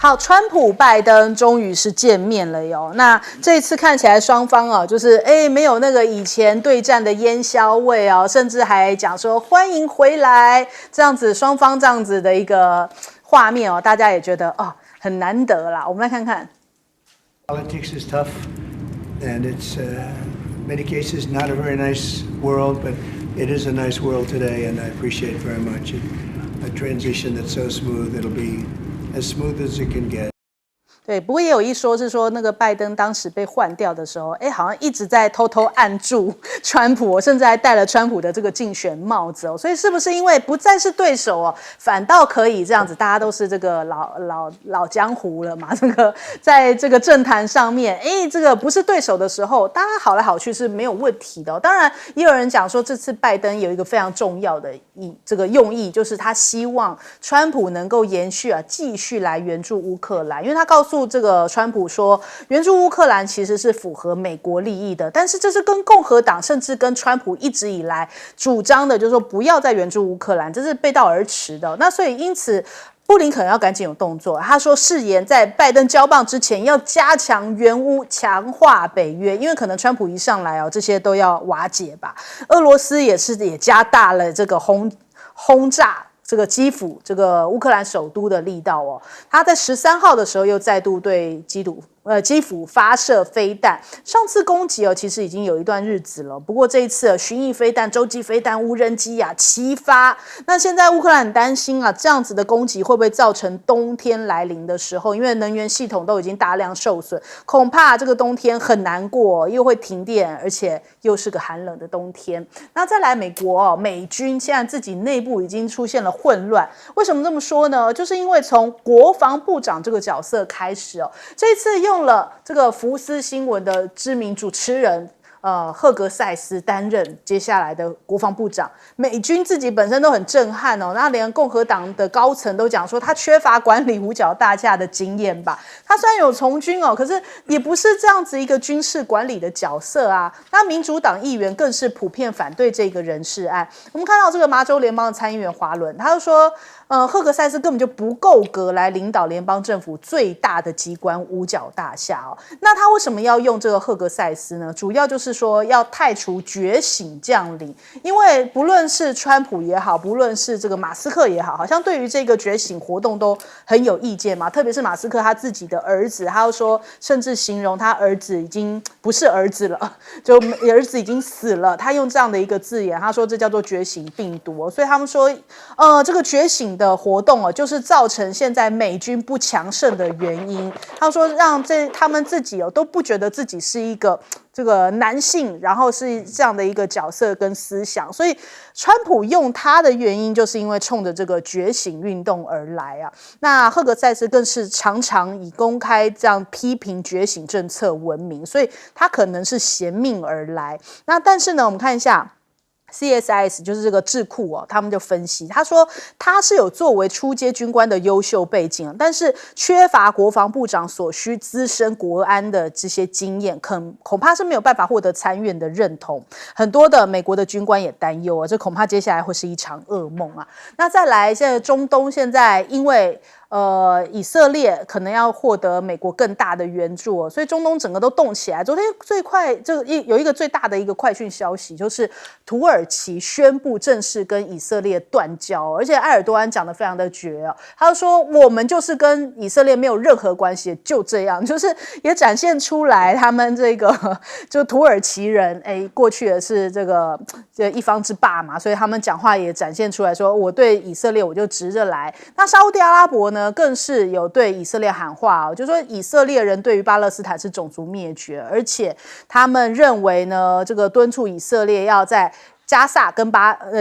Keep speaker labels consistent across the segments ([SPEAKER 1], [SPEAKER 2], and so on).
[SPEAKER 1] 好，川普拜登终于是见面了哟。那这一次看起来双方哦，就是没有那个以前对战的烟硝味哦，甚至还讲说欢迎回来这样子，双方这样子的一个画面哦，大家也觉得哦很难得啦。我们来看看。
[SPEAKER 2] Politics is tough, and it's many cases not a very nice world, but it is a nice world today, and I appreciate very much a transition that's so smooth. It'll be as smooth as it can get.
[SPEAKER 1] 对，不过也有一说是说，那个拜登当时被换掉的时候，好像一直在偷偷按住川普，甚至还戴了川普的这个竞选帽子哦。所以是不是因为不再是对手哦，反倒可以这样子，大家都是这个老江湖了嘛？这个在这个政坛上面，这个不是对手的时候，大家好来好去是没有问题的哦。当然，也有人讲说，这次拜登有一个非常重要的这个用意，就是他希望川普能够延续继续来援助乌克兰，因为他告诉这个川普说，援助乌克兰其实是符合美国利益的，但是这是跟共和党甚至跟川普一直以来主张的，就是说不要再援助乌克兰，这是背道而驰的。那所以因此，布林肯要赶紧有动作。他说誓言在拜登交棒之前要加强援乌，强化北约，因为可能川普一上来这些都要瓦解吧。俄罗斯也加大了这个轰炸这个基辅这个乌克兰首都的力道哦，他在13号的时候又再度对基辅发射飞弹。上次攻击其实已经有一段日子了，不过这一次巡弋飞弹、洲际飞弹、无人机齐发。那现在乌克兰很担心这样子的攻击会不会造成冬天来临的时候，因为能源系统都已经大量受损，恐怕这个冬天很难过，又会停电，而且又是个寒冷的冬天。那再来美国美军现在自己内部已经出现了混乱，为什么这么说呢？就是因为从国防部长这个角色开始这一次用了这个福斯新闻的知名主持人赫格塞斯担任接下来的国防部长。美军自己本身都很震撼那连共和党的高层都讲说他缺乏管理五角大厦的经验吧。他虽然有从军可是也不是这样子一个军事管理的角色啊。那民主党议员更是普遍反对这个人事案。我们看到这个麻州联邦的参议员华伦，他就说赫格塞斯根本就不够格来领导联邦政府最大的机关五角大厦那他为什么要用这个赫格塞斯呢？主要就是说要汰除觉醒将领，因为不论是川普也好，不论是这个马斯克也好，好像对于这个觉醒活动都很有意见嘛。特别是马斯克他自己的儿子，他又说，甚至形容他儿子已经不是儿子了，就儿子已经死了。他用这样的一个字眼，他说这叫做觉醒病毒所以他们说，这个觉醒的活动就是造成现在美军不强盛的原因。他说让他们自己都不觉得自己是一个这个男性，然后是这样的一个角色跟思想，所以川普用他的原因就是因为冲着这个觉醒运动而来那赫格塞斯更是常常以公开这样批评觉醒政策闻名，所以他可能是衔命而来。那但是呢，我们看一下CSIS 就是这个智库他们就分析，他说他是有作为初阶军官的优秀背景，但是缺乏国防部长所需资深国安的这些经验，恐怕是没有办法获得参院的认同。很多的美国的军官也担忧这恐怕接下来会是一场噩梦那再来，现在中东现在因为以色列可能要获得美国更大的援助所以中东整个都动起来。昨天有一个最大的一个快讯消息，就是土耳其宣布正式跟以色列断交，而且埃尔多安讲得非常的绝他就说我们就是跟以色列没有任何关系，就这样，就是也展现出来他们这个就土耳其人过去的是这个一方之霸嘛，所以他们讲话也展现出来说我对以色列我就直着来。那沙烏地阿拉伯呢更是有对以色列喊话就是说以色列人对于巴勒斯坦是种族灭绝，而且他们认为呢这个敦促以色列要在加萨跟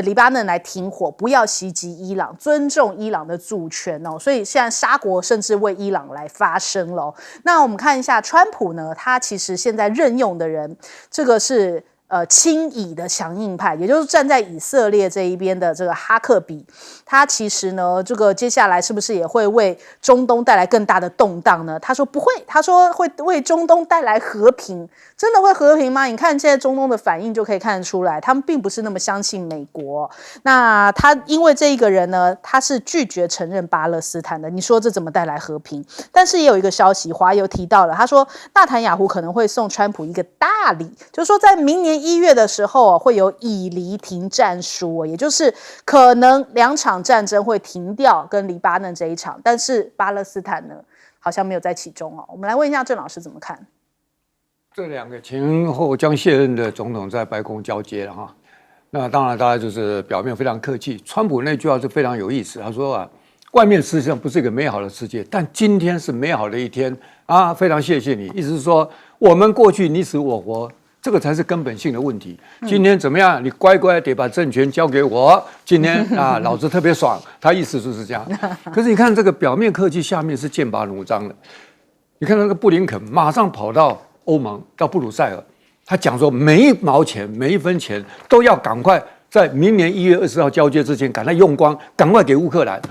[SPEAKER 1] 黎巴嫩来停火，不要袭击伊朗，尊重伊朗的主权所以现在沙国甚至为伊朗来发声了那我们看一下川普呢，他其实现在任用的人，这个是亲以的强硬派，也就是站在以色列这一边的这个哈克比，他其实呢，这个接下来是不是也会为中东带来更大的动荡呢？他说不会，他说会为中东带来和平。真的会和平吗？你看现在中东的反应就可以看得出来，他们并不是那么相信美国。那他因为这一个人呢，他是拒绝承认巴勒斯坦的，你说这怎么带来和平？但是也有一个消息，华邮提到了，他说纳坦雅胡可能会送川普一个大礼，就是说在明年1月的时候会有以黎停战书，也就是可能2场战争会停掉，跟黎巴嫩这一场，但是巴勒斯坦呢好像没有在其中哦。我们来问一下郑老师怎么看？
[SPEAKER 3] 这2个前后将卸任的总统在白宫交接了哈，那当然大家就是表面非常客气。川普那句话是非常有意思，他说啊，外面实际上不是一个美好的世界，但今天是美好的一天啊，非常谢谢你。意思是说，我们过去你死我活，这个才是根本性的问题。今天怎么样？你乖乖得把政权交给我。今天啊，老子特别爽。他意思就是这样。可是你看这个表面客气，下面是剑拔弩张的。你看那个布林肯马上跑到欧盟到布鲁塞尔，他讲说每1毛钱每1分钱都要赶快在明年1月20号交接之前赶快用光，赶快给乌克兰。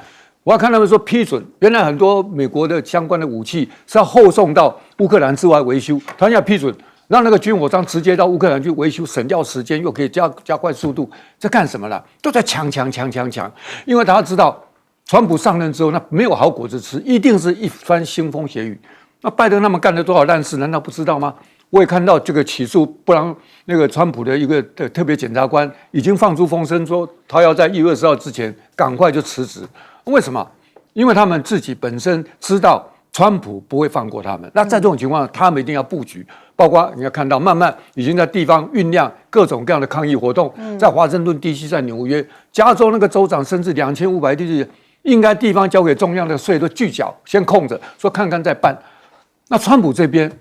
[SPEAKER 3] 我要看他们说批准，原来很多美国的相关的武器是要后送到乌克兰之外维修，他要批准让那个军火商直接到乌克兰去维修，省掉时间，又可以加快速度。这干什么了？都在抢，因为大家知道川普上任之后，那没有好果子吃，一定是一番腥风血雨。那拜登他们干了多少烂事，难道不知道吗？我也看到这个起诉布朗那个川普的一个特别检察官已经放出风声说，他要在1月20号之前赶快就辞职。为什么？因为他们自己本身知道川普不会放过他们。那在这种情况下，他们一定要布局，包括你要看到慢慢已经在地方酝酿各种各样的抗议活动，在华盛顿 DC， 在纽约、加州那个州长甚至2500地应该地方交给中央的税都拒缴，先空着，说看看再办。那川普这边，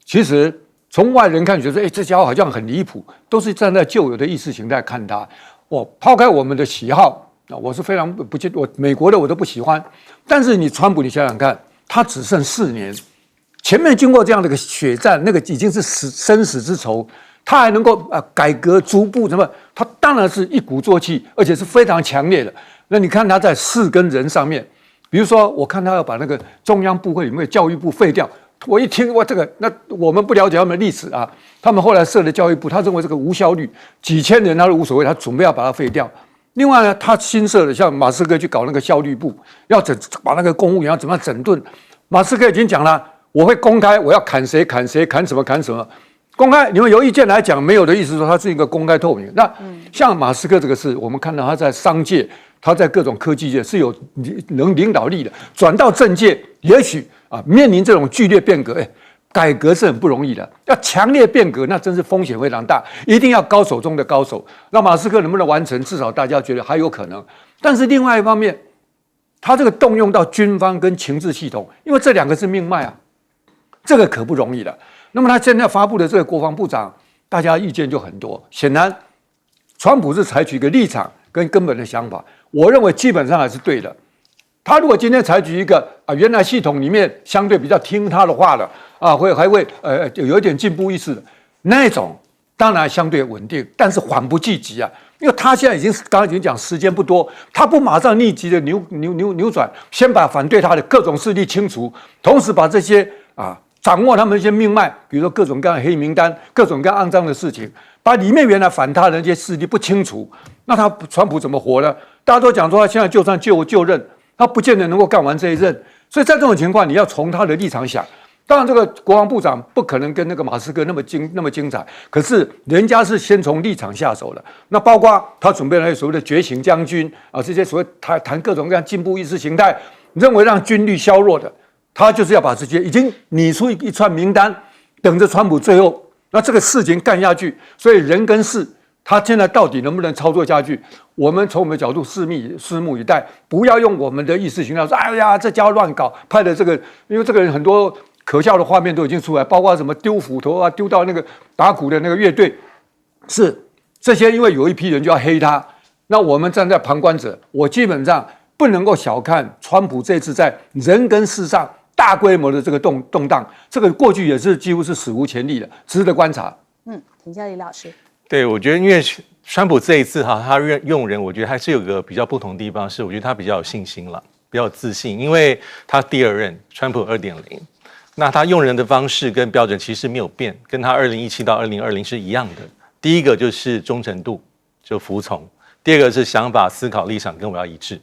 [SPEAKER 3] 其实从外人看觉得，这家伙好像很离谱，都是站在旧有的意识形态看他。抛开我们的喜好，我是非常不接，我美国的我都不喜欢。但是你川普，你想想看，他只剩4年，前面经过这样的一个血战，那个已经是生死之仇，他还能够改革逐步什么？他当然是一鼓作气，而且是非常强烈的。那你看他在事跟人上面。比如说，我看他要把那个中央部会里面的教育部废掉，我一听这个，那我们不了解他们的历史啊，他们后来设的教育部，他认为这个无效率，几千人他都无所谓，他准备要把它废掉。另外呢，他新设的像马斯克去搞那个效率部，要把那个公务员要怎么样整顿，马斯克已经讲了，我会公开，我要砍谁砍谁，砍什么砍什么。公开，你们有意见来讲，没有的意思说他是一个公开透明。那像马斯克这个事，我们看到他在商界。他在各种科技界是有能领导力的，转到政界，也许面临这种剧烈变革，改革是很不容易的。要强烈变革，那真是风险非常大，一定要高手中的高手。那马斯克能不能完成？至少大家觉得还有可能。但是另外一方面，他这个动用到军方跟情治系统，因为这2个是命脉啊，这个可不容易的。那么他现在发布的这个国防部长，大家意见就很多。显然，川普是采取一个立场跟根本的想法。我认为基本上还是对的。他如果今天采取一个原来系统里面相对比较听他的话的还会有一点进步意识的那种，当然相对稳定，但是缓不济急啊。因为他现在刚刚已经讲时间不多，他不马上立即的扭转，先把反对他的各种势力清除，同时把这些掌握他们一些命脉，比如说各种各样的黑名单、各种各样肮脏的事情，把里面原来反他的那些势力不清除，那他川普怎么活呢？大家都讲说他现在就算就任，他不见得能够干完这一任。所以在这种情况，你要从他的立场想。当然，这个国防部长不可能跟那个马斯克那么精彩，可是人家是先从立场下手的。那包括他准备了所谓的觉醒将军这些所谓谈各种各样进步意识形态，认为让军力削弱的，他就是要把这些已经拟出一串名单，等着川普最后那这个事情干下去。所以人跟事。他现在到底能不能操作下去？我们从我们的角度拭目以待，不要用我们的意识形态说：“哎呀，这家伙乱搞，派的这个，因为这个人很多可笑的画面都已经出来，包括什么丢斧头丢到那个打鼓的那个乐队，是这些，因为有一批人就要黑他。那我们站在旁观者，我基本上不能够小看川普这次在人跟事上大规模的这个动荡，这个过去也是几乎是史无前例的，值得观察。”
[SPEAKER 1] 田家里老师。
[SPEAKER 4] 对，我觉得因为川普这一次他用人，我觉得还是有个比较不同的地方，是我觉得他比较有信心了，比较有自信，因为他第二任川普2.0，那他用人的方式跟标准其实没有变，跟他2017到2020是一样的。第一个就是忠诚度，就服从；第二个是想法、思考、立场跟我要一致。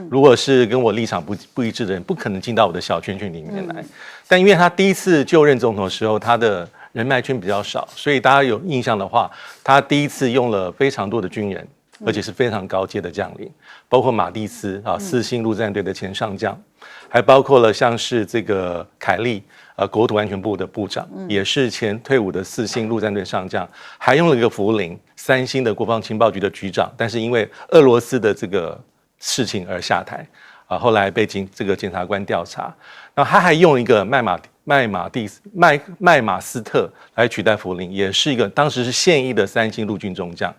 [SPEAKER 4] 如果是跟我立场不一致的人，不可能进到我的小圈圈里面来。但因为他第一次就任总统的时候，他的人脉圈比较少，所以大家有印象的话，他第一次用了非常多的军人，而且是非常高阶的将领，包括马蒂斯4星陆战队的前上将，还包括了像是这个凯利国土安全部的部长，也是前退伍的4星陆战队上将，还用了一个福林3星的国防情报局的局长，但是因为俄罗斯的这个事情而下台后来被这个检察官调查。那他还用一个麦马斯特来取代福林，也是一个当时是现役的3星陆军中将。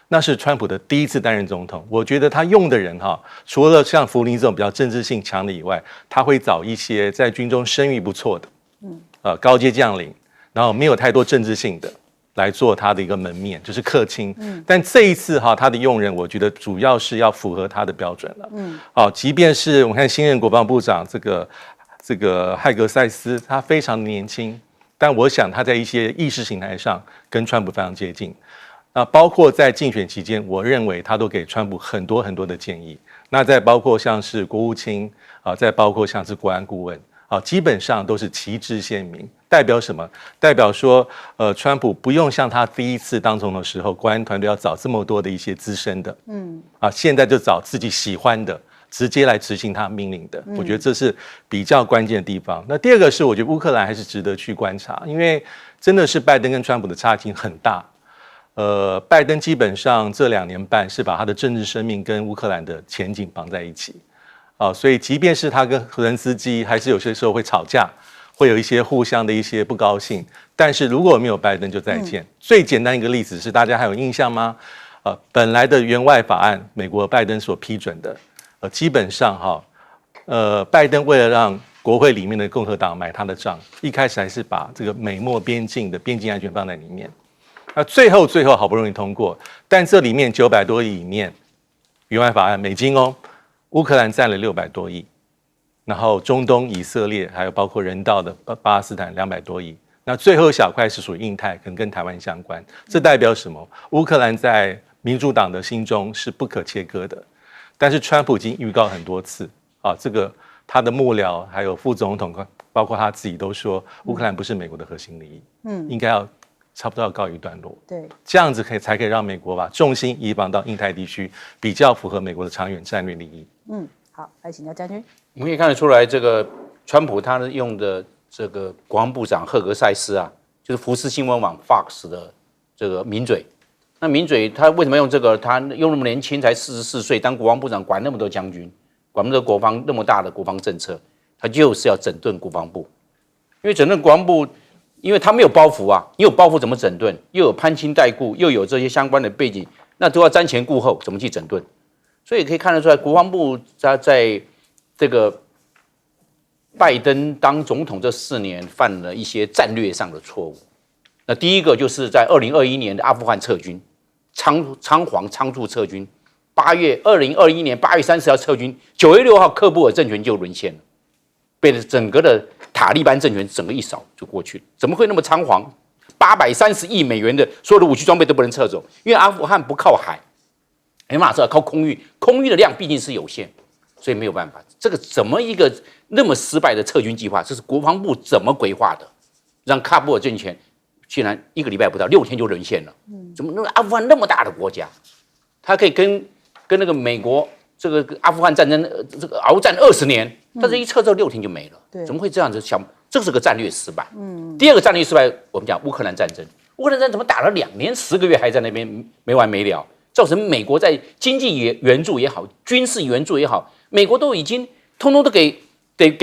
[SPEAKER 4] 那是川普的第一次担任总统，我觉得他用的人除了像福林这种比较政治性强的以外，他会找一些在军中声誉不错的，高阶将领，然后没有太多政治性的来做他的一个门面，就是客卿。但这一次他的用人，我觉得主要是要符合他的标准了。即便是我们看新任国防部长这个海格塞斯，他非常年轻，但我想他在一些意识形态上跟川普非常接近。那包括在竞选期间，我认为他都给川普很多很多的建议。那再包括像是国务卿再包括像是国安顾问基本上都是旗帜鲜明。代表什么？代表说川普不用像他第一次当总统的时候，国安团队要找这么多的一些资深的，现在就找自己喜欢的，直接来执行他命令的。我觉得这是比较关键的地方。那第二个是，我觉得乌克兰还是值得去观察，因为真的是拜登跟川普的差距很大。拜登基本上这2年半是把他的政治生命跟乌克兰的前景绑在一起，所以即便是他跟泽连斯基还是有些时候会吵架，会有一些互相的一些不高兴，但是如果没有拜登就再见。最简单一个例子是，大家还有印象吗？本来的援外法案，美国拜登所批准的，基本上拜登为了让国会里面的共和党买他的账，一开始还是把这个美墨边境的边境安全放在里面。那最后好不容易通过，但这里面900多亿里面，援外法案美金乌克兰占了600多亿，然后中东以色列还有包括人道的巴勒斯坦200多亿，那最后小块是属于印太，可能跟台湾相关。这代表什么？乌克兰在民主党的心中是不可切割的，但是川普已经预告很多次这个他的幕僚还有副总统，包括他自己都说，乌克兰不是美国的核心利益，应该要差不多要告一段落。
[SPEAKER 1] 对，
[SPEAKER 4] 这样子才可以让美国把重心移放到印太地区，比较符合美国的长远战略利益。
[SPEAKER 1] 好，来请教将军。
[SPEAKER 5] 我们可以看得出来，这个川普他用的这个国防部长赫格塞斯就是福斯新闻网 Fox 的这个名嘴。那名嘴他为什么用这个？他用那么年轻，才44岁，当国防部长，管那么多将军，管那么多国防那么大的国防政策，他就是要整顿国防部。因为整顿国防部，因为他没有包袱你有包袱怎么整顿？又有攀亲带故，又有这些相关的背景，那都要瞻前顾后，怎么去整顿？所以可以看得出来，国防部他在这个拜登当总统这4年犯了一些战略上的错误。那第一个就是在2021年的阿富汗撤军，仓促撤军，2021年8月30号撤军，9月6号喀布尔政权就沦陷了，被整个的塔利班政权整个一扫就过去了。怎么会那么仓皇？830亿美元的所有的武器装备都不能撤走，因为阿富汗不靠海，没办法撤，靠空域，空域的量毕竟是有限，所以没有办法。这个怎么一个那么失败的撤军计划？这是国防部怎么规划的？让喀布尔政权竟然1个礼拜不到6天就沦陷了？怎么那阿富汗那么大的国家，它可以跟那个美国这个阿富汗战争这个鏖战20年，但是一撤之后6天就没了？怎么会这样子想？这是个战略失败。第二个战略失败，我们讲乌克兰战争。乌克兰战争怎么打了2年10个月还在那边没完没了？造成美国在经济援助也好，军事援助也好，美国都已经通通都给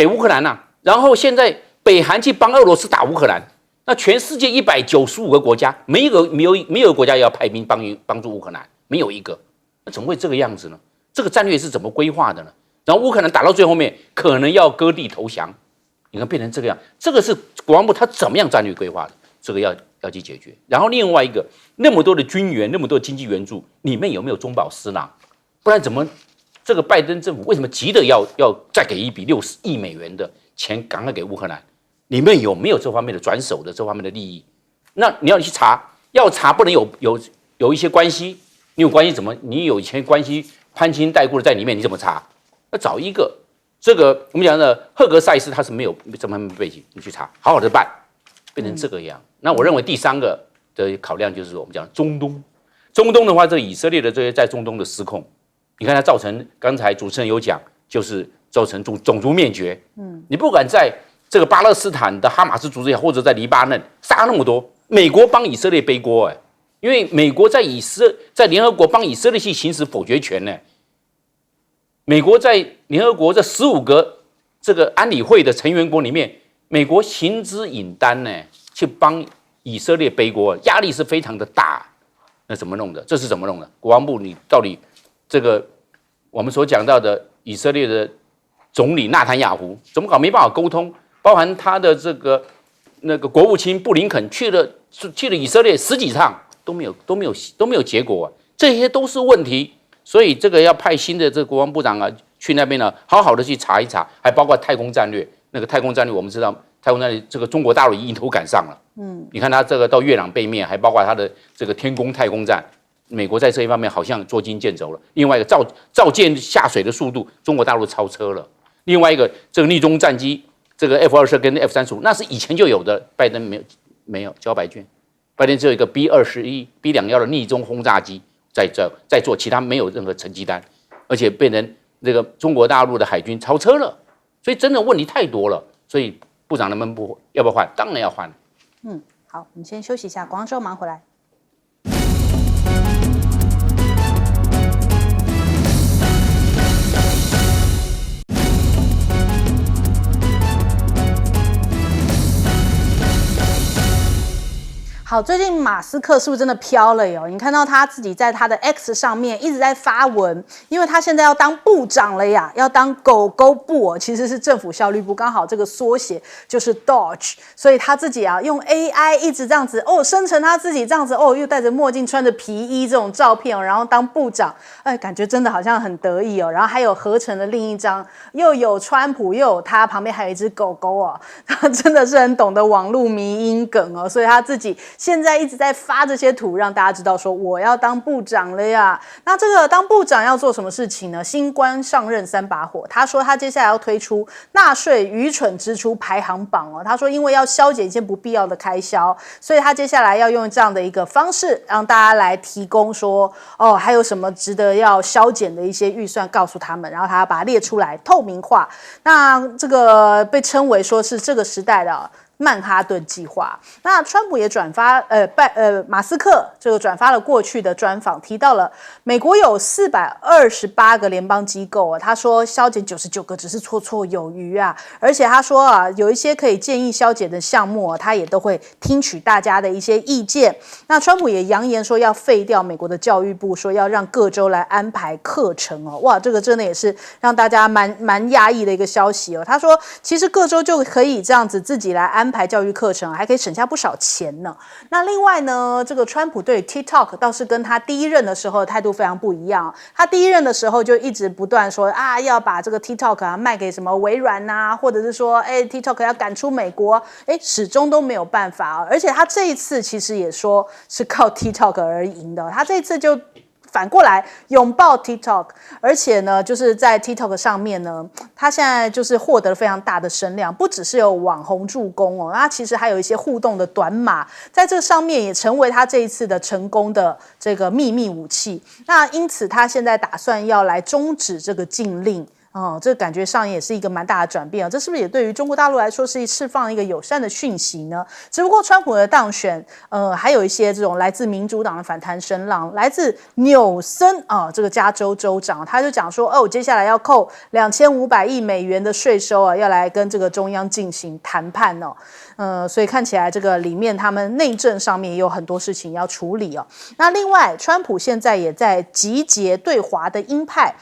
[SPEAKER 5] 乌克兰了。然后现在北韩去帮俄罗斯打乌克兰，那全世界195个国家，没有一个国家要派兵帮助乌克兰，没有一个。那怎么会这个样子呢？这个战略是怎么规划的呢？然后乌克兰打到最后面，可能要割地投降，你看变成这个样，这个是国防部他怎么样战略规划的？这个要要去解决。然后另外一个，那么多的军援，那么多的经济援助，里面有没有中饱私囊？不然怎么这个拜登政府为什么急的要再给一笔60亿美元的钱赶快给乌克兰？里面有没有这方面的转手的这方面的利益？那你要去查，要查不能有一些关系，你有关系怎么？你有以前关系攀亲带故的在里面，你怎么查？要找一个这个我们讲的赫格塞斯，他是没有这方面背景，你去查，好好的办，变成这个样。那我认为第三个的考量就是我们讲中东，中东的话，这个以色列的这些在中东的失控，你看它造成刚才主持人有讲，就是造成种族灭绝。你不管在这个巴勒斯坦的哈马斯组织也好，或者在黎巴嫩杀那么多，美国帮以色列背锅因为美国在联合国帮以色列去行使否决权呢。美国在联合国这15个这个安理会的成员国里面，美国行之以担呢，去帮以色列背锅，压力是非常的大。那怎么弄的？这是怎么弄的？国防部你到底这个我们所讲到的以色列的总理纳坦雅胡怎么搞？没办法沟通，包含他的这个那个国务卿布林肯去了以色列10几趟都没有结果这些都是问题。所以这个要派新的这个国防部长去那边呢，好好的去查一查，还包括太空战略。那个太空战略，我们知道太空战略这个中国大陆已经迎头赶上了。你看他这个到月朗背面，还包括他的这个天宫太空站，美国在这一方面好像捉襟见肘了。另外一个造舰下水的速度，中国大陆超车了。另外一个这个逆中战机，这个 F-22跟 F-35，那是以前就有的，拜登没有交白卷，拜登只有一个 B-21、B-21的逆中轰炸机。在做，其他没有任何成绩单，而且被人这个中国大陆的海军超车了，所以真的问题太多了。所以部长要不要换？当然要换。
[SPEAKER 1] 好，我们先休息一下，广州马上回来。好，最近马斯克是不是真的飘了哟？你看到他自己在他的 X 上面一直在发文，因为他现在要当部长了呀，要当狗狗部其实是政府效率部，刚好这个缩写就是 Doge， 所以他自己用 AI 一直这样子生成他自己这样子又戴着墨镜穿着皮衣这种照片然后当部长，感觉真的好像很得意然后还有合成的另一张，又有川普又有他，旁边还有一只狗狗他真的是很懂得网络迷因梗所以他自己现在一直在发这些图，让大家知道说我要当部长了呀。那这个当部长要做什么事情呢？新官上任3把火，他说他接下来要推出纳税愚蠢支出排行榜他说因为要削减一些不必要的开销，所以他接下来要用这样的一个方式让大家来提供说还有什么值得要削减的一些预算告诉他们，然后他要把它列出来透明化。那这个被称为说是这个时代的曼哈顿计划。那川普也转发马斯克这个转发了过去的专访，提到了美国有428个联邦机构他说削减99个只是绰绰有余而且他说有一些可以建议削减的项目他也都会听取大家的一些意见。那川普也扬言说要废掉美国的教育部，说要让各州来安排课程哇，这个真的也是让大家蛮压抑的一个消息他说其实各州就可以这样子自己来安排教育课程，还可以省下不少钱呢。那另外呢，这个川普对 TikTok 倒是跟他第一任的时候的态度非常不一样。他第一任的时候就一直不断说要把这个 TikTok 卖给什么微软或者是说TikTok 要赶出美国，始终都没有办法而且他这一次其实也说是靠 TikTok 而赢的，他这一次就反过来拥抱 TikTok， 而且呢，就是在 TikTok 上面呢，他现在就是获得了非常大的声量，不只是有网红助攻他其实还有一些互动的短码，在这上面也成为他这一次的成功的这个秘密武器。那因此他现在打算要来终止这个禁令。这感觉上也是一个蛮大的转变这是不是也对于中国大陆来说是释放一个友善的讯息呢？只不过川普的当选，还有一些这种来自民主党的反弹声浪，来自纽森这个加州州长，他就讲说我接下来要扣2500亿美元的税收要来跟这个中央进行谈判所以看起来这个里面他们内政上面也有很多事情要处理那另外川普现在也在集结对华的鹰派。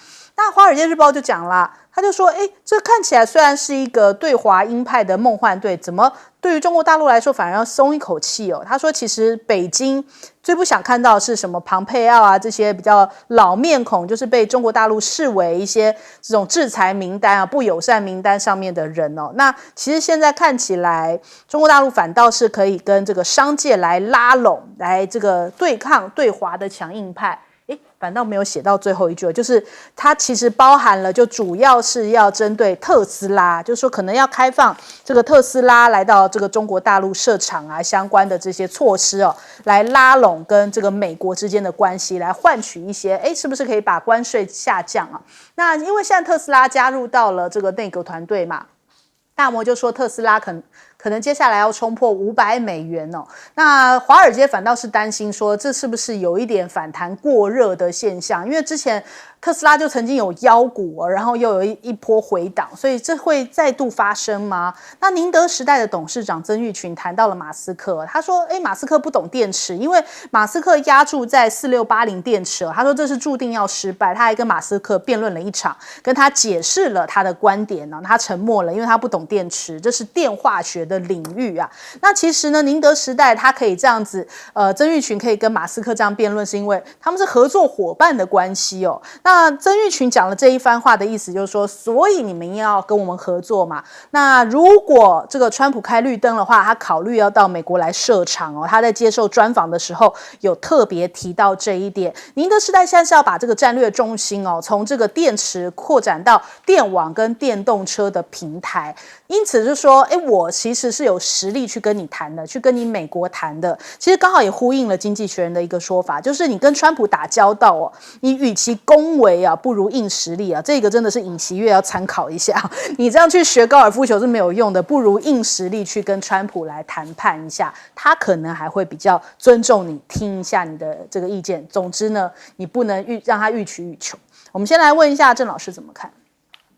[SPEAKER 1] 那《华尔街日报》就讲啦，他就说，这看起来虽然是一个对华鹰派的梦幻队，怎么对于中国大陆来说反而要松一口气哦？他说，其实北京最不想看到的是什么庞佩奥啊这些比较老面孔，就是被中国大陆视为一些这种制裁名单啊、不友善名单上面的人哦。那其实现在看起来，中国大陆反倒是可以跟这个商界来拉拢，来这个对抗对华的强硬派。反倒没有写到最后一句，就是它其实包含了，就主要是要针对特斯拉，就是说可能要开放这个特斯拉来到这个中国大陆设厂啊，相关的这些措施哦，来拉拢跟这个美国之间的关系，来换取一些，是不是可以把关税下降啊？那因为现在特斯拉加入到了这个内阁团队嘛，大摩就说特斯拉可能接下来要冲破$500哦。那华尔街反倒是担心说，这是不是有一点反弹过热的现象？因为之前特斯拉就曾经有妖股，然后又有一波回档，所以这会再度发生吗？那宁德时代的董事长曾毓群谈到了马斯克，他说：“马斯克不懂电池，因为马斯克押注在4680电池，他说这是注定要失败。他还跟马斯克辩论了一场，跟他解释了他的观点呢，他沉默了，因为他不懂电池，这是电化学的领域啊。那其实呢，宁德时代他可以这样子，曾毓群可以跟马斯克这样辩论，是因为他们是合作伙伴的关系哦。那曾毓群讲了这一番话的意思就是说，所以你们要跟我们合作嘛。那如果这个川普开绿灯的话，他考虑要到美国来设厂哦。他在接受专访的时候有特别提到这一点。宁德时代现在是要把这个战略重心哦，从这个电池扩展到电网跟电动车的平台。因此就说，我其实是有实力去跟你谈的，去跟你美国谈的。其实刚好也呼应了经济学人的一个说法，就是你跟川普打交道哦，你与其恭维啊，不如硬实力啊。这个真的是尹锡悦要参考一下。你这样去学高尔夫球是没有用的，不如硬实力去跟川普来谈判一下，他可能还会比较尊重你，听一下你的这个意见。总之呢，你不能让他予取予求。我们先来问一下郑老师怎么看。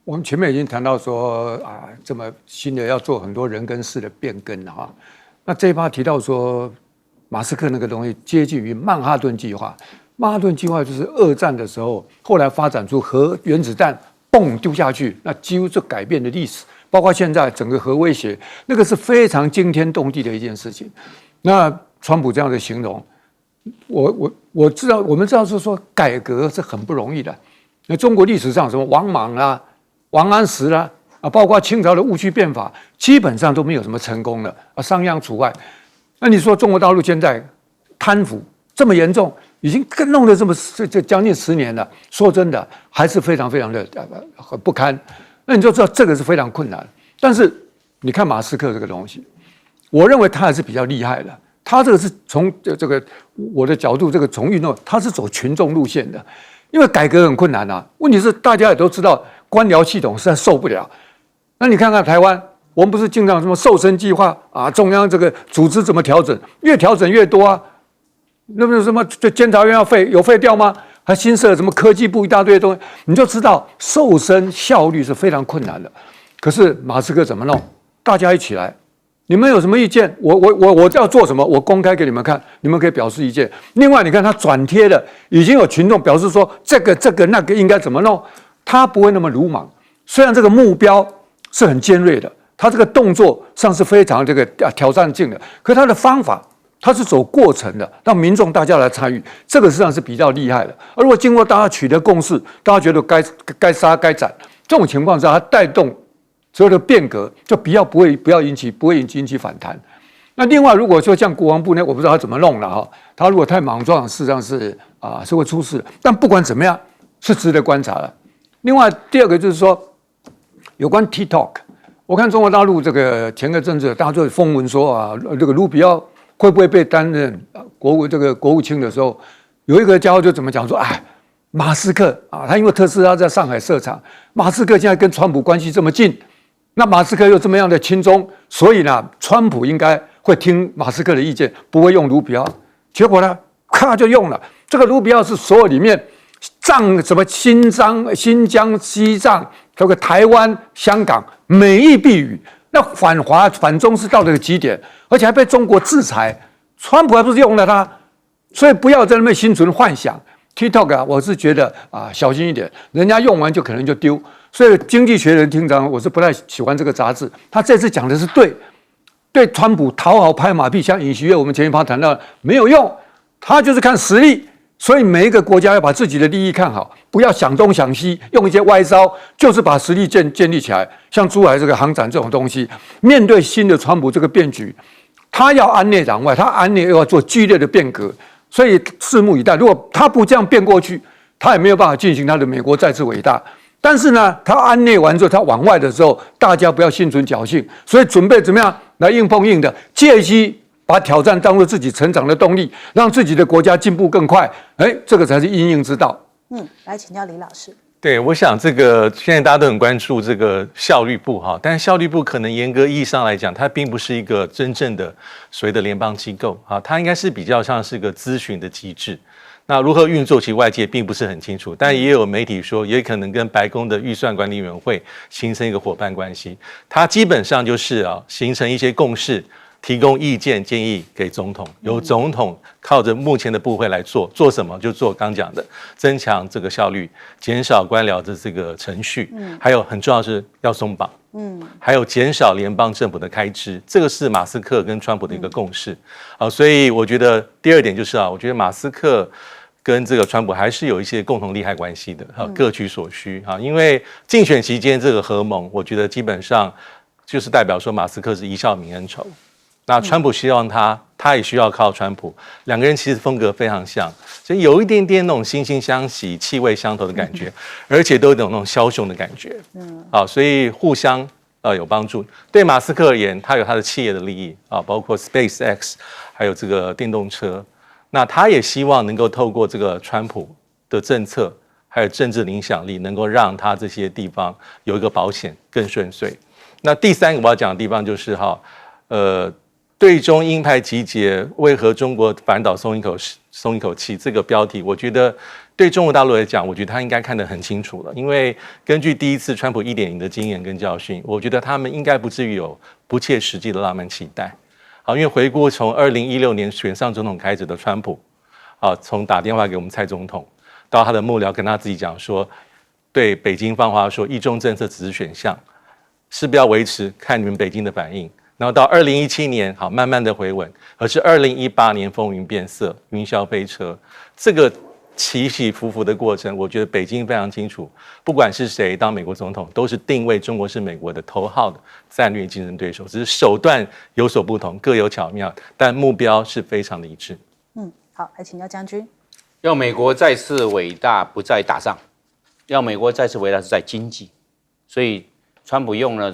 [SPEAKER 3] 我们前面已经谈到说这么新的要做很多人跟事的变更哈。那这一趴提到说，马斯克那个东西接近于曼哈顿计划。曼哈顿计划就是二战的时候，后来发展出核原子弹，嘣丢下去，那几乎就改变了历史。包括现在整个核威胁，那个是非常惊天动地的一件事情。那川普这样的形容，我知道，我们知道是说改革是很不容易的。那中国历史上什么王莽啦、王安石啦包括清朝的戊戌变法，基本上都没有什么成功的商鞅除外。那你说中国大陆现在贪腐这么严重，已经弄得这将近10年了，说真的还是非常非常的不堪。那你就知道这个是非常困难。但是你看马斯克这个东西，我认为他还是比较厉害的。他这个是从这个我的角度，这个从运动，他是走群众路线的。因为改革很困难啊，问题是大家也都知道，官僚系统实在受不了。那你看看台湾，我们不是经常什么瘦身计划中央这个组织怎么调整，越调整越多啊。那么什么监察院要有废掉吗？还新设什么科技部一大堆的东西，你就知道瘦身效率是非常困难的。可是马斯克怎么弄？大家一起来。你们有什么意见？我要做什么？我公开给你们看，你们可以表示意见。另外，你看他转贴了，已经有群众表示说这个那个应该怎么弄，他不会那么鲁莽。虽然这个目标是很尖锐的，他这个动作上是非常这个挑战性的，可是他的方法他是走过程的，让民众大家来参与，这个实际上是比较厉害的。而如果经过大家取得共识，大家觉得该杀该斩，这种情况下，他带动所有的变革就不会引起反弹。那另外，如果说像国防部呢，我不知道他怎么弄了哈，他如果太莽撞，事实上是是会出事的。但不管怎么样，是值得观察的。另外，第二个就是说，有关 TikTok， 我看中国大陆这个前个阵子大家就风闻说这个卢比奥会不会被担任国务卿的时候，有一个家伙就怎么讲说，马斯克他因为特斯拉在上海设厂，马斯克现在跟川普关系这么近。那马斯克又这么样的亲中，所以呢，川普应该会听马斯克的意见，不会用卢比奥。结果呢，咔就用了。这个卢比奥是所有里面什么新疆、西藏、这个台湾、香港每一必语。那反华反中是到这个极点，而且还被中国制裁。川普还不是用了他，所以不要在那边心存幻想。TikTok 啊，我是觉得小心一点，人家用完就可能就丢。所以《经济学人》厅长我是不太喜欢这个杂志，他这次讲的是对川普讨好拍马屁，像尹锡悦我们前一趴谈到没有用，他就是看实力。所以每一个国家要把自己的利益看好，不要想东想西，用一些歪招，就是把实力建立起来。像珠海这个航展这种东西，面对新的川普这个变局，他要安内攘外，他安内又要做剧烈的变革，所以拭目以待。如果他不这样变过去，他也没有办法进行他的美国再次伟大。但是呢，他安内完之后，他往外的时候，大家不要心存侥幸，所以准备怎么样来硬碰硬的，借机把挑战当作自己成长的动力，让自己的国家进步更快。这个才是因应之道。
[SPEAKER 1] 来请教李老师。
[SPEAKER 4] 对，我想这个现在大家都很关注这个效率部哈，但是效率部可能严格意义上来讲，它并不是一个真正的所谓的联邦机构啊，它应该是比较像是个咨询的机制。那如何运作，其实外界并不是很清楚，但也有媒体说，也可能跟白宫的预算管理委员会形成一个伙伴关系。它基本上就是形成一些共识，提供意见建议给总统，由总统靠着目前的部会来做什么就做刚讲的，增强这个效率，减少官僚的这个程序，还有很重要的是要松绑，还有减少联邦政府的开支，这个是马斯克跟川普的一个共识。所以我觉得第二点就是我觉得马斯克跟这个川普还是有一些共同利害关系的，各取所需因为竞选期间这个合盟，我觉得基本上就是代表说马斯克是一笑泯恩仇。那川普希望他也需要靠川普，两个人其实风格非常像，所以有一点点那种惺惺相惜、气味相投的感觉，而且都有那种枭雄的感觉。所以互相有帮助。对马斯克而言，他有他的企业的利益包括 SpaceX， 还有这个电动车。那他也希望能够透过这个川普的政策，还有政治影响力，能够让他这些地方有一个保险更顺遂。那第三个我要讲的地方就是对中鹰派集结，为何中国反导松一口气？这个标题，我觉得对中国大陆来讲，我觉得他应该看得很清楚了。因为根据第一次川普1.0的经验跟教训，我觉得他们应该不至于有不切实际的浪漫期待。因为回顾从2016年选上总统开始的川普，从打电话给我们蔡总统，到他的幕僚跟他自己讲说，对北京放话说一中政策只是选项，是不是要维持，看你们北京的反应。然后到2017年，慢慢的回稳，而是2018年风云变色，云霄飞车，这个起起伏伏的过程，我觉得北京非常清楚，不管是谁当美国总统，都是定位中国是美国的头号的战略竞争对手，只是手段有所不同，各有巧妙，但目标是非常的一致。
[SPEAKER 1] 好，来请教将军。
[SPEAKER 5] 要美国再次伟大，不在打仗；要美国再次伟大是在经济。所以，川普用了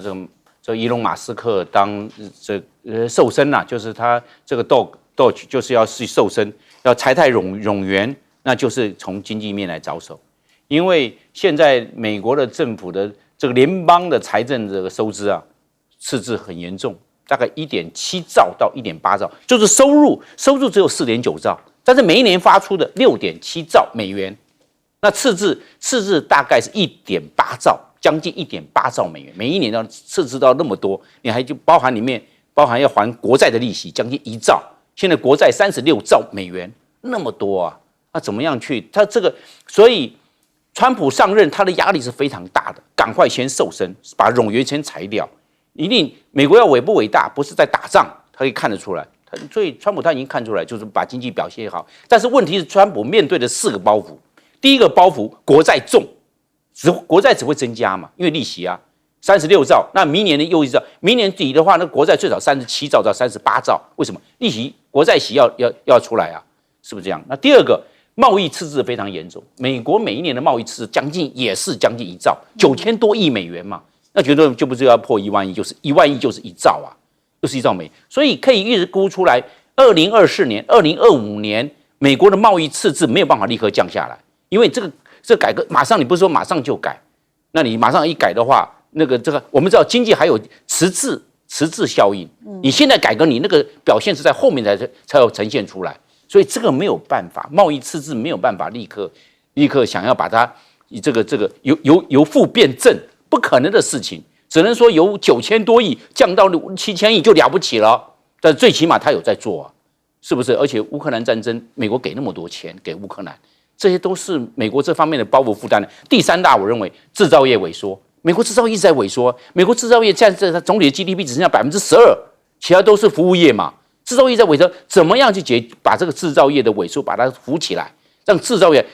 [SPEAKER 5] 这伊隆马斯克当瘦身就是他这个 Doge 就是要去瘦身，要财泰冗员，那就是从经济面来着手。因为现在美国的政府的这个联邦的财政这个收支赤字很严重，大概1.7兆到1.8兆，就是收入只有4.9兆，但是每一年发出的6.7兆美元，那赤字大概是1.8兆。将近1.8兆美元，每一年要赤字到那么多，你还就包含要还国债的利息，将近1兆。现在国债36兆美元，那么多那怎么样去？他这个，所以川普上任，他的压力是非常大的，赶快先瘦身，把冗员先裁掉。一定美国要伟不伟大，不是在打仗，他可以看得出来。所以川普他已经看出来，就是把经济表现好。但是问题是，川普面对的4个包袱，第一个包袱国债重。国债只会增加嘛，因为利息36兆，那明年的又1兆，明年底的话，那国债最少37兆到38兆，为什么？利息国债息要出来是不是这样？那第二个贸易赤字非常严重，美国每一年的贸易赤字也是将近1兆，9000多亿美元嘛，那绝对就不是要破1万亿，就是1万亿就是1兆就是1兆美元，所以可以一直估出来，2024年、2025年美国的贸易赤字没有办法立刻降下来，因为这改革马上，你不是说马上就改，那你马上一改的话，我们知道经济还有迟滞效应，你现在改革，你那个表现是在后面才有呈现出来，所以这个没有办法，贸易赤字没有办法立刻想要把它这个由负变正，不可能的事情，只能说由9000多亿降到7000亿就了不起了，但最起码他有在做是不是？而且乌克兰战争，美国给那么多钱给乌克兰。这些都是美国这方面的包袱负担的。第三大，我认为制造业萎缩，美国制造业一直在萎缩，美国制造业现在总体的 GDP 只剩下12%，其他都是服务业嘛。制造业在萎缩，怎么样去把这个制造业的萎缩把它扶起来，让制造业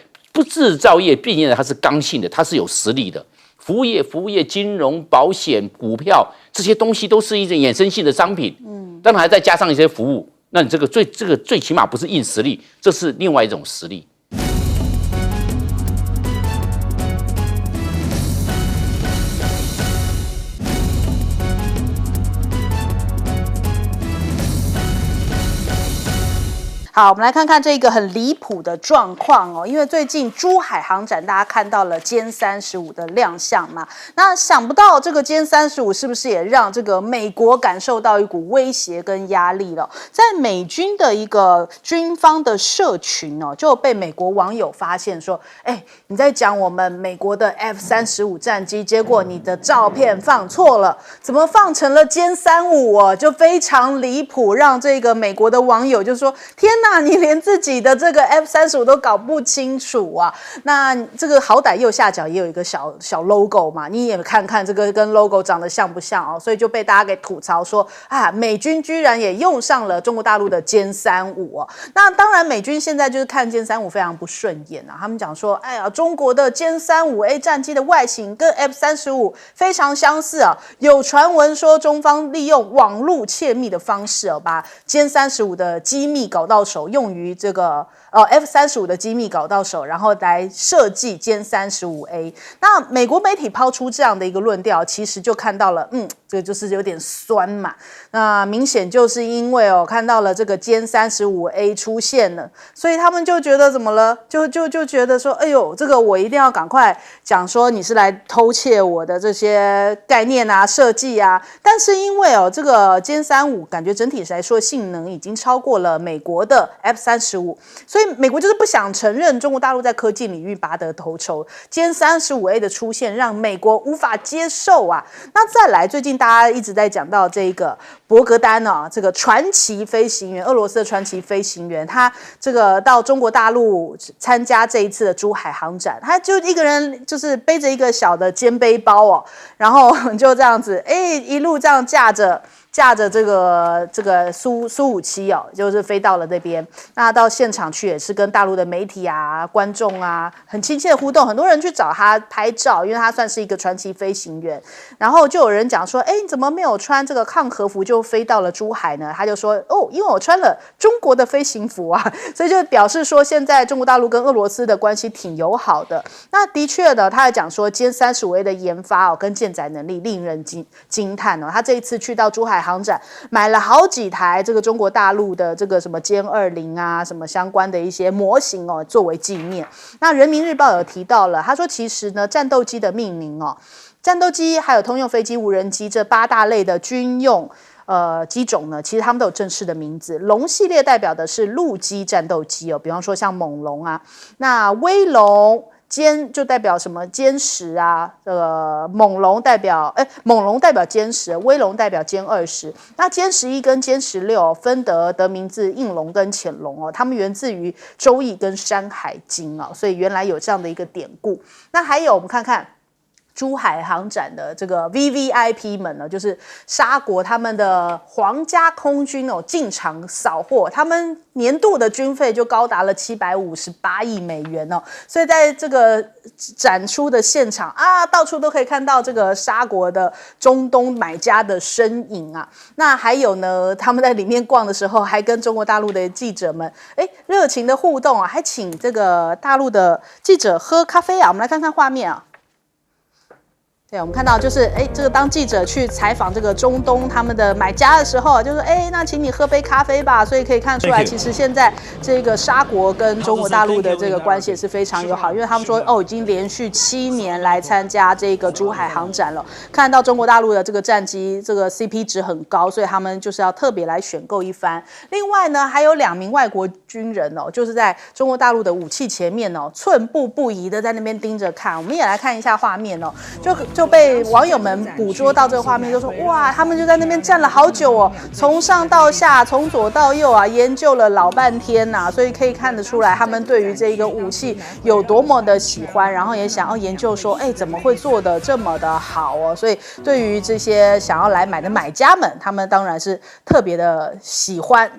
[SPEAKER 5] 制造业毕竟它是刚性的，它是有实力的。服务业、金融、保险、股票这些东西都是一种衍生性的商品，当然还再加上一些服务，那你这个最起码不是硬实力，这是另外一种实力。
[SPEAKER 1] 好，我们来看看这个很离谱的状况哦，因为最近珠海航展大家看到了歼35的亮相嘛，那想不到这个歼35是不是也让这个美国感受到一股威胁跟压力了？在美军的一个军方的社群哦，就被美国网友发现说，你在讲我们美国的 F-35战机，结果你的照片放错了，怎么放成了歼35哦？就非常离谱，让这个美国的网友就说，天哪！你连自己的这个 F-35都搞不清楚啊！那这个好歹右下角也有一个小 logo 嘛，你也看看这个跟 logo 长得像不像哦？所以就被大家给吐槽说啊，美军居然也用上了中国大陆的歼35哦。那当然，美军现在就是看歼35非常不顺眼啊，他们讲说，哎呀，中国的歼35A 战机的外形跟 F-35非常相似啊，有传闻说中方利用网络窃密的方式哦，把歼35的机密搞到手，用于这个F-35的机密搞到手，然后来设计歼35A。那美国媒体抛出这样的一个论调，其实就看到了，这个就是有点酸嘛。那明显就是因为看到了这个歼35A 出现了，所以他们就觉得怎么了？就觉得说，哎呦，这个我一定要赶快讲说你是来偷窃我的这些概念啊、设计啊。但是因为这个歼35感觉整体来说性能已经超过了美国的F-35，所以美国就是不想承认中国大陆在科技领域拔得头筹，歼35A 的出现让美国无法接受啊。那再来，最近大家一直在讲到这个博格丹啊，这个传奇飞行员，俄罗斯的传奇飞行员，他这个到中国大陆参加这一次的珠海航展，他就一个人就是背着一个小的肩背包哦，然后就这样子，一路这样架着这个苏57哦，就是飞到了这边。那到现场去也是跟大陆的媒体啊、观众啊很亲切的互动，很多人去找他拍照，因为他算是一个传奇飞行员。然后就有人讲说，你怎么没有穿这个抗和服就飞到了珠海呢？他就说，因为我穿了中国的飞行服啊，所以就表示说现在中国大陆跟俄罗斯的关系挺友好的。那的确的，他还讲说歼35A 的研发跟舰载能力令人惊叹哦。他这一次去到珠海航展，买了好几台这个中国大陆的这个什么歼20啊，什么相关的一些模型哦，作为纪念。那人民日报有提到了，他说其实呢，战斗机的命名哦，战斗机还有通用飞机、无人机这8大类的军用机种呢，其实他们都有正式的名字。龙系列代表的是陆基战斗机哦，比方说像猛龙啊，那威龙。歼就代表什么歼10啊，猛龙代表歼10，威龙代表歼20。那歼11跟歼16分得名字应龙跟潜龙哦，它们源自于周易跟山海经哦，所以原来有这样的一个典故。那还有我们看看。珠海航展的这个 VVIP 们呢，就是沙国他们的皇家空军哦进场扫货，他们年度的军费就高达了758亿美元哦，所以在这个展出的现场啊，到处都可以看到这个沙国的中东买家的身影啊。那还有呢，他们在里面逛的时候，还跟中国大陆的记者们热情的互动啊，还请这个大陆的记者喝咖啡啊。我们来看看画面啊。对，我们看到就是这个当记者去采访这个中东他们的买家的时候，就说那请你喝杯咖啡吧。所以可以看出来，其实现在这个沙国跟中国大陆的这个关系也是非常友好，因为他们说已经连续7年来参加这个珠海航展了，看到中国大陆的这个战机这个 CP 值很高，所以他们就是要特别来选购一番。另外呢，还有2名外国军人哦，就是在中国大陆的武器前面哦，寸步不移的在那边盯着看。我们也来看一下画面哦，就就被网友们捕捉到这个画面，就说哇，他们就在那边站了好久哦，从上到下，从左到右啊，研究了老半天呐、所以可以看得出来，他们对于这一个武器有多么的喜欢，然后也想要研究说，哎，怎么会做得这么的好哦？所以对于这些想要来买的买家们，他们当然是特别的喜欢，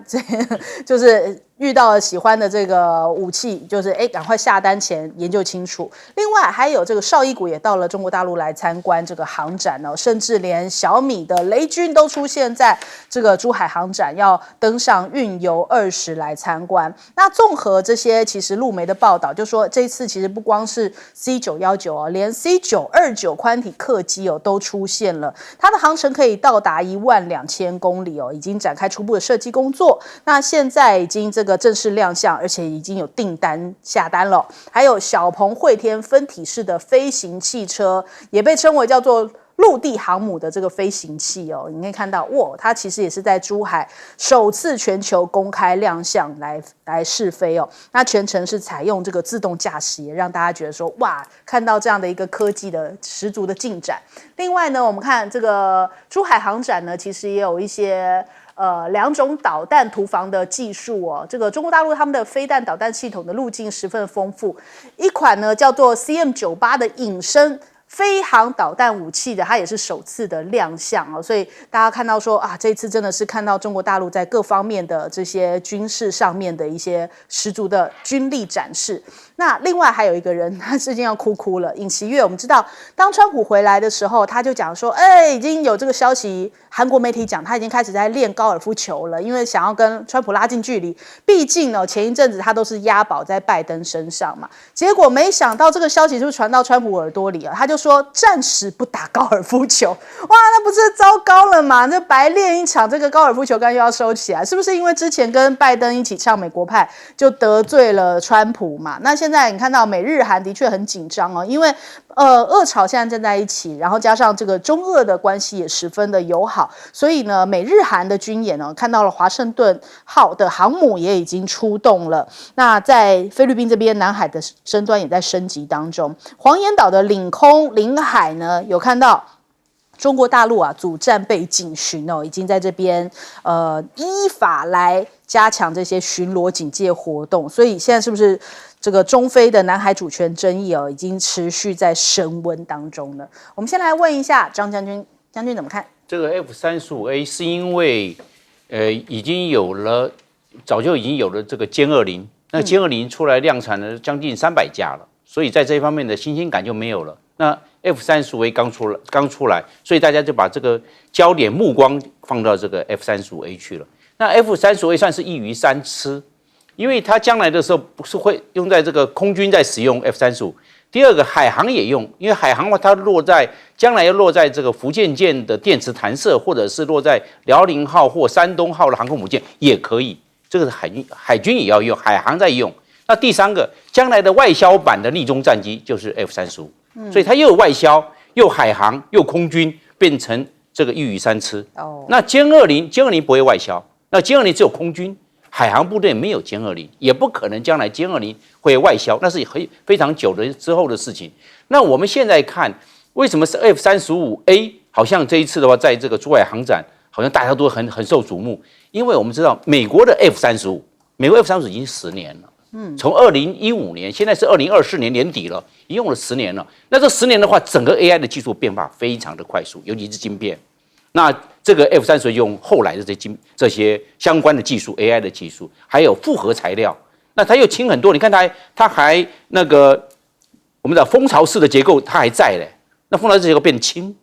[SPEAKER 1] 就是遇到了喜欢的这个武器，就是赶快下单前研究清楚。另外还有这个绍伊古也到了中国大陆来参观这个航展哦，甚至连小米的雷军都出现在这个珠海航展，要登上运油20来参观。那综合这些其实路媒的报道，就说这一次其实不光是 C919 哦，连 C929 宽体客机哦都出现了，它的航程可以到达12000公里哦，已经展开初步的设计工作。那现在已经这个正式亮相，而且已经有订单下单了。还有小鹏汇天分体式的飞行汽车，也被称为叫做陆地航母的这个飞行器哦，你可以看到，哇，它其实也是在珠海首次全球公开亮相来试飞哦。那全程是采用这个自动驾驶，也让大家觉得说，哇，看到这样的一个科技的十足的进展。另外呢，我们看这个珠海航展呢，其实也有一些2种导弹涂防的技术哦，这个中国大陆他们的飞弹导弹系统的路径十分丰富，一款呢叫做 CM98 的隐身飞航导弹武器的，它也是首次的亮相哦，所以大家看到说啊，这次真的是看到中国大陆在各方面的这些军事上面的一些十足的军力展示。那另外还有一个人，他最近要哭了。尹锡悦，我们知道，当川普回来的时候，他就讲说，已经有这个消息，韩国媒体讲他已经开始在练高尔夫球了，因为想要跟川普拉近距离。毕竟呢，前一阵子他都是押宝在拜登身上嘛，结果没想到这个消息是不是传到川普耳朵里啊？他就说暂时不打高尔夫球，哇，那不是糟糕了吗？那白练一场这个高尔夫球杆又要收起来，是不是因为之前跟拜登一起唱美国派就得罪了川普嘛？那现在你看到美日韩的确很紧张哦，因为俄朝现在站在一起，然后加上这个中俄的关系也十分的友好，所以呢，美日韩的军演呢，看到了华盛顿号的航母也已经出动了。那在菲律宾这边，南海的争端也在升级当中。黄岩岛的领空、领海呢，有看到中国大陆啊，组战备警巡哦，已经在这边依法来加强这些巡逻警戒活动。所以现在是不是这个中非的南海主权争议哦，已经持续在升温当中呢？我们先来问一下张将军，将军怎么看？
[SPEAKER 5] 这个 F-35A 是因为已经有了，早就已经有了这个歼20，那歼20出来量产了将近300架了，所以在这一方面的新鲜感就没有了。那 F-35A 刚出来，所以大家就把这个焦点目光放到这个 F-35A 去了。那 F-35A 算是一鱼三吃，因为它将来的时候不是会用在这个空军在使用 F-35，第二个海航也用，因为海航的话它将来要落在这个福建舰的电磁弹射，或者是落在辽宁号或山东号的航空母舰也可以，这个是海军也要用，海航在用。那第三个，将来的外销版的立中战机就是 F-35。所以它又有外销，又海航，又空军，变成这个一鱼三吃。那歼20不会外销，那歼20只有空军，海航部队没有歼20，也不可能将来歼20会外销，那是非常久的之后的事情。那我们现在看，为什么是 F-35A？ 好像这一次的话，在这个珠海航展，好像大家都很受瞩目，因为我们知道美国的 F-35，美国 F-35已经10年了。从2015年，现在是2024年年底了，已经用了10年了。那这10年的话，整个 AI 的技术变化非常的快速，尤其是晶片。那这个 F-35用后来的这些相关的技术 ，AI 的技术，还有复合材料，那它又轻很多。你看它还那个我们的蜂巢式的结构，它还在嘞。那蜂巢式结构变轻，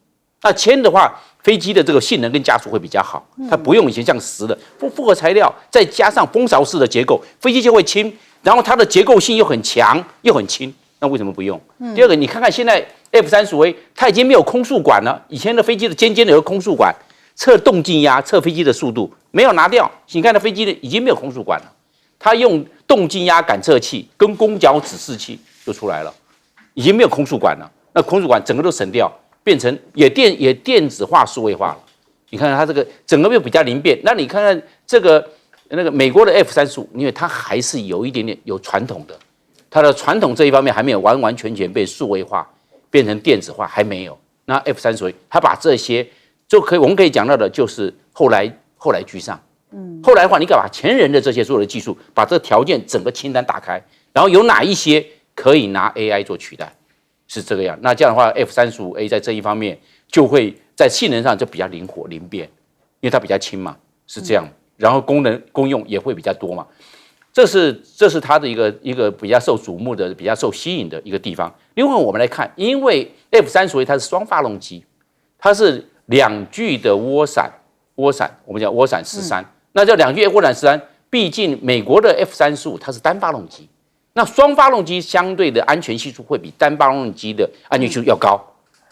[SPEAKER 5] 那轻的话，飞机的这个性能跟加速会比较好。它不用以前像实的复合材料，再加上蜂巢式的结构，飞机就会轻。然后它的结构性又很强又很轻，那为什么不用？第二个，你看看现在 F-35A 它已经没有空速管了，以前的飞机的尖尖的有空速管，测动静压、测飞机的速度没有拿掉，你看它飞机的已经没有空速管了，它用动静压感测器跟弓角指示器就出来了，已经没有空速管了，那空速管整个都省掉，变成也电子化、数位化了。你看看它这个整个又比较灵便，那你看看这个。那个美国的 F-35，因为它还是有一点点有传统的，它的传统这一方面还没有完完全全被数位化，变成电子化，还没有。那 F-35A 它把这些就可以，我们可以讲到的就是后来居上。后来的话，你敢把前人的这些所有的技术，把这个条件整个清单打开，然后有哪一些可以拿 AI 做取代，是这个样。那这样的话 ，F-35A 在这一方面就会在性能上就比较灵活灵便，因为它比较轻嘛，是这样。然后功用也会比较多嘛。这是它的一个比较受瞩目的、比较受吸引的一个地方。另外，我们来看，因为 F-35A 它是双发动机，它是2具的涡闪，我们讲涡闪13。那这2具涡闪13，毕竟美国的 F-35它是单发动机，那双发动机相对的安全系数会比单发动机的安全系数要高。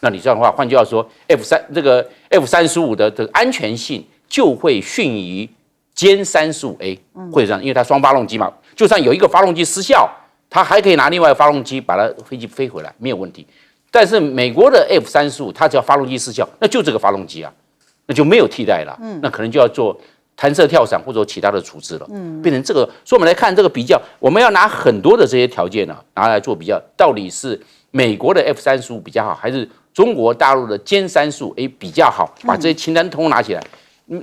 [SPEAKER 5] 那你这样的话，换句话说 ，F-35的这个安全性就会逊于歼35A，会这样，因为它双发动机嘛，就算有一个发动机失效，它还可以拿另外一个发动机把它飞机飞回来，没有问题。但是美国的 F-35，它只要发动机失效，那就这个发动机啊，那就没有替代了，那可能就要做弹射跳伞或者其他的处置了，变成这个。所以我们来看这个比较，我们要拿很多的这些条件呢，拿来做比较，到底是美国的 F-35比较好，还是中国大陆的歼35A比较好？把这些清单通通拿起来。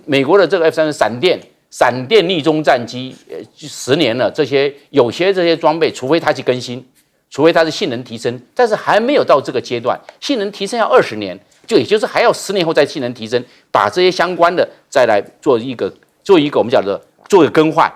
[SPEAKER 5] 美国的这个 F-35闪电逆中战机，10年了，有些这些装备，除非它去更新，除非它的性能提升，但是还没有到这个阶段，性能提升要20年，也就是还要10年后再性能提升，把这些相关的再来做一个我们讲的做一个更换。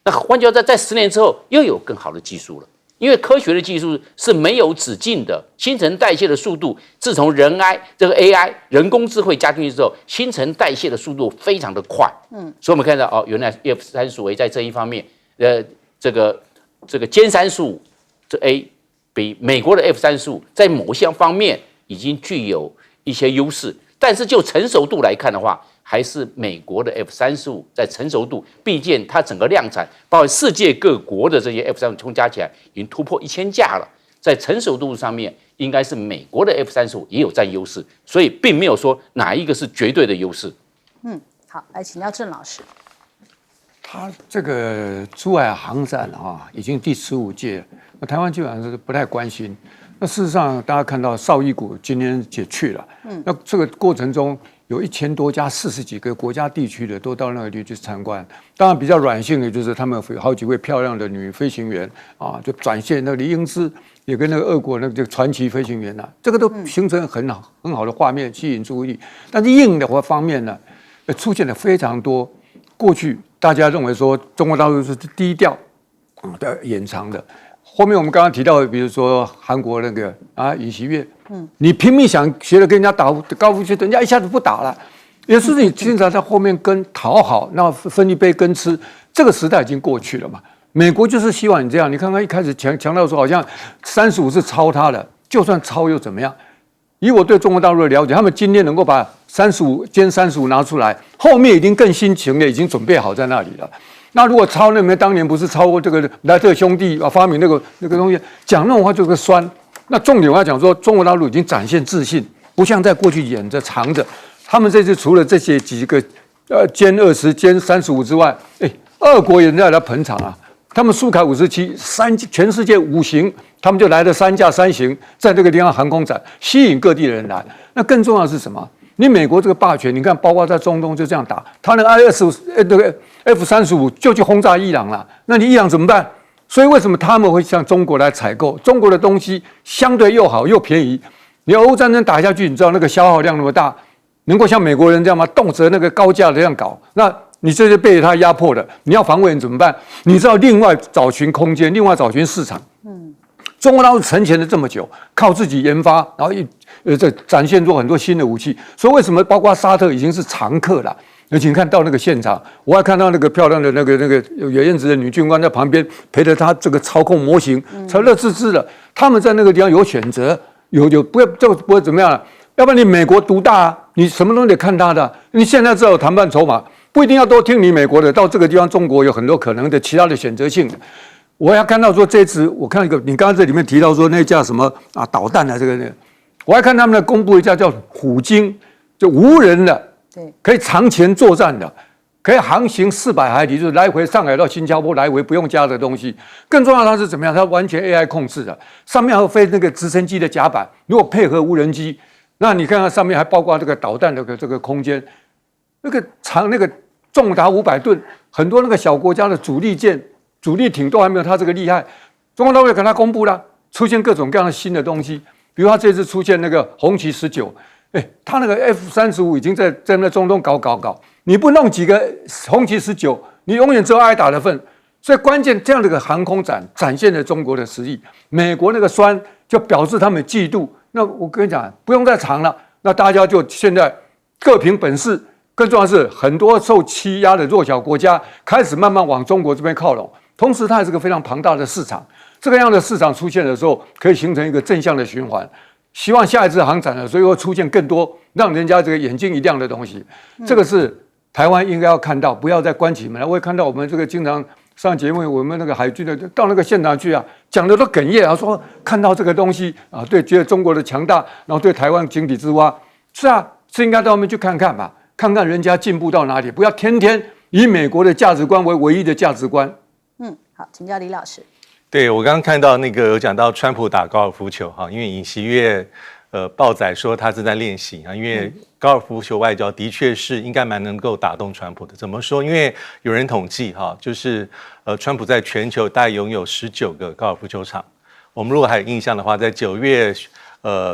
[SPEAKER 5] 那换句话说，在10年之后又有更好的技术了。因为科学的技术是没有止境的，新陈代谢的速度，自从这个 AI 人工智慧加进去之后，新陈代谢的速度非常的快。所以我们看到哦，原来 F-35A 在这一方面，这个歼35A 比美国的 F-35在某项方面已经具有一些优势，但是就成熟度来看的话，还是美国的 F-35在成熟度，毕竟它整个量产，包括世界各国的这些 F-35加起来已经突破1000架了，在成熟度上面，应该是美国的 F-35也有占优势，所以并没有说哪一个是绝对的优势。
[SPEAKER 1] 好，来请教郑老师。
[SPEAKER 3] 他这个珠海航展已经第15届了，那台湾基本上是不太关心。那事实上，大家看到邵逸谷今天也去了，那这个过程中有1000多家40几个国家地区的都到那个地区去参观。当然比较软性的就是他们有好几位漂亮的女飞行员就展现那个李英姿也跟那个俄国那个传奇飞行员这个都形成很好的画面，吸引注意力。但是硬的方面呢，出现了非常多过去大家认为说中国大陆是低调的掩藏的。后面我们刚刚提到，比如说韩国那个尹锡悦，你拼命想学着跟人家打高尔夫球，人家一下子不打了，也是你经常在后面跟讨好，那分一杯羹吃，这个时代已经过去了嘛。美国就是希望你这样，你看看一开始强调说好像35是抄他的，就算抄又怎么样？以我对中国大陆的了解，他们今天能够把歼35拿出来，后面已经更辛勤的已经准备好在那里了。那如果抄那边当年不是抄过这个莱特兄弟发明那个东西，讲那种话就是酸。那重点我要讲说，中国大陆已经展现自信，不像在过去掩着藏着。他们这次除了这些几个歼20、歼35之外，俄国也在来捧场啊。他们苏凯57全世界5型，他们就来了3架3型，在这个地方航空展，吸引各地的人来。那更重要的是什么？你美国这个霸权，你看，包括在中东就这样打，他那个F-35就去轰炸伊朗了，那你伊朗怎么办？所以为什么他们会向中国来采购？中国的东西相对又好又便宜。你俄乌战争打下去，你知道那个消耗量那么大，能够像美国人这样吗？动辄那个高价的这样搞，那你这些被他压迫的，你要防卫人怎么办？你知道另外找寻空间，另外找寻市场。中国大陆沉潜了这么久，靠自己研发，然后这展现出很多新的武器。所以为什么包括沙特已经是常客了？而且你看到那个现场，我还看到那个漂亮的那个有颜值的女军官在旁边陪着他这个操控模型，才乐滋滋的。他们在那个地方有选择，不会这个不会怎么样了。要不然你美国独大你什么东西得看他的。你现在只有谈判筹码，不一定要都听你美国的。到这个地方，中国有很多可能的其他的选择性。我还看到说这次，我看一个，你刚刚这里面提到说那架什么导弹这个，我还看他们公布一架叫虎鲸，就无人的，可以长前作战的，可以航行400海里，就是来回上海到新加坡来回不用加的东西。更重要它是怎么样？它完全 AI 控制的，上面还有飞那个直升机的甲板，如果配合无人机，那你看看上面还包括这个导弹的这个空间，那个重达500吨，很多那个小国家的主力舰、主力艇都还没有它这个厉害。中国大陆也跟他公布了，出现各种各样的新的东西，比如他这次出现那个红旗19，他那个 F-35已经在那中东搞，你不弄几个红旗19，你永远只有挨打的份。所以关键这样的一个航空展展现了中国的实力，美国那个酸就表示他们嫉妒。那我跟你讲，不用再藏了，那大家就现在各凭本事。更重要的是，很多受欺压的弱小国家开始慢慢往中国这边靠拢，同时它也是个非常庞大的市场。这个样的市场出现的时候，可以形成一个正向的循环。希望下一次航展的时候，会出现更多让人家这个眼睛一亮的东西。这个是台湾应该要看到，不要再关起门来。我也看到我们这个经常上节目，我们那个海军的到那个现场去啊，讲的都哽咽啊，说看到这个东西啊，对，觉得中国的强大，然后对台湾井底之蛙。是啊，是应该到外面去看看嘛。看看人家进步到哪里，不要天天以美国的价值观为唯一的价值观。
[SPEAKER 1] 好，请教李老师。
[SPEAKER 4] 对，我刚刚看到那个有讲到川普打高尔夫球哈，因为尹锡悦报载说他正在练习啊，因为高尔夫球外交的确是应该蛮能够打动川普的。怎么说？因为有人统计哈，就是川普在全球大概拥有19个高尔夫球场。我们如果还有印象的话，在9月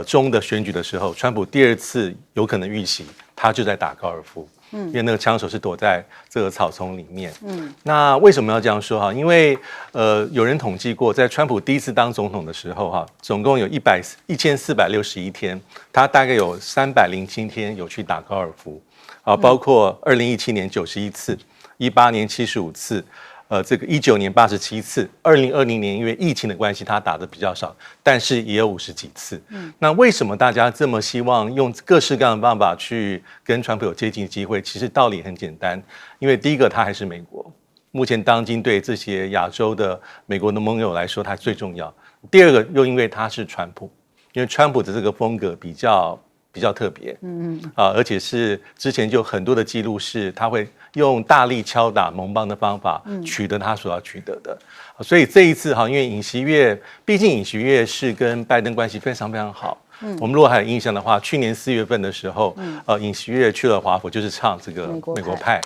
[SPEAKER 4] 中的选举的时候，川普第2次有可能遇袭，他就在打高尔夫，因为那个枪手是躲在这个草丛里面。那为什么要这样说哈？因为有人统计过，在川普第1次当总统的时候哈，总共有1461天，他大概有307天有去打高尔夫啊，包括2017年91次，18年75次。这个19年87次，2020年因为疫情的关系，他打的比较少，但是也有50几次。那为什么大家这么希望用各式各样的办法去跟川普有接近机会？其实道理很简单，因为第一个他还是美国，目前当今对这些亚洲的美国的盟友来说，他最重要。第二个又因为他是川普，因为川普的这个风格比较特别，而且是之前就很多的记录是他会用大力敲打盟邦的方法取得他所要取得的，所以这一次哈，因为尹锡悦，毕竟尹锡悦是跟拜登关系非常非常好。我们如果还有印象的话，去年4月份的时候，尹锡悦去了华府，就是唱这个美国派。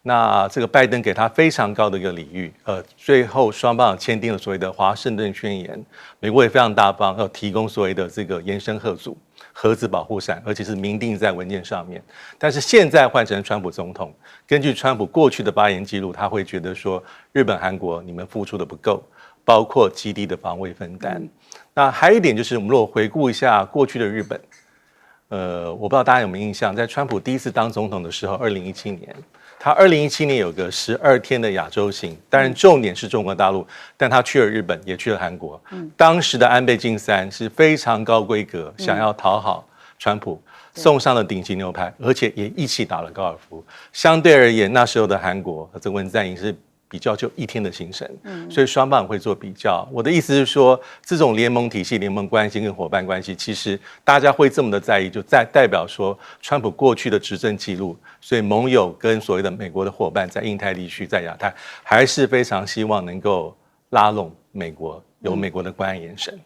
[SPEAKER 4] 那这个拜登给他非常高的一个礼遇，最后双方签订了所谓的华盛顿宣言，美国也非常大方，要提供所谓的这个延伸核组。核子保护伞，而且是明定在文件上面。但是现在换成川普总统，根据川普过去的发言记录，他会觉得说，日本、韩国你们付出的不够，包括基地的防卫分担。那还有一点就是，我们如果回顾一下过去的日本，我不知道大家有没有印象，在川普第1次当总统的时候，2017年。他2017年有个12天的亚洲行，当然重点是中国大陆，但他去了日本，也去了韩国。当时的安倍晋三是非常高规格，想要讨好川普，送上了顶级牛排，而且也一起打了高尔夫。相对而言，那时候的韩国这文在寅是比较就1天的行程，所以双方会做比较。我的意思是说，这种联盟体系、联盟关系跟伙伴关系，其实大家会这么的在意，就代表说川普过去的执政记录，所以盟友跟所谓的美国的伙伴在印太地区、在亚太，还是非常希望能够拉拢美国，有美国的关爱眼神。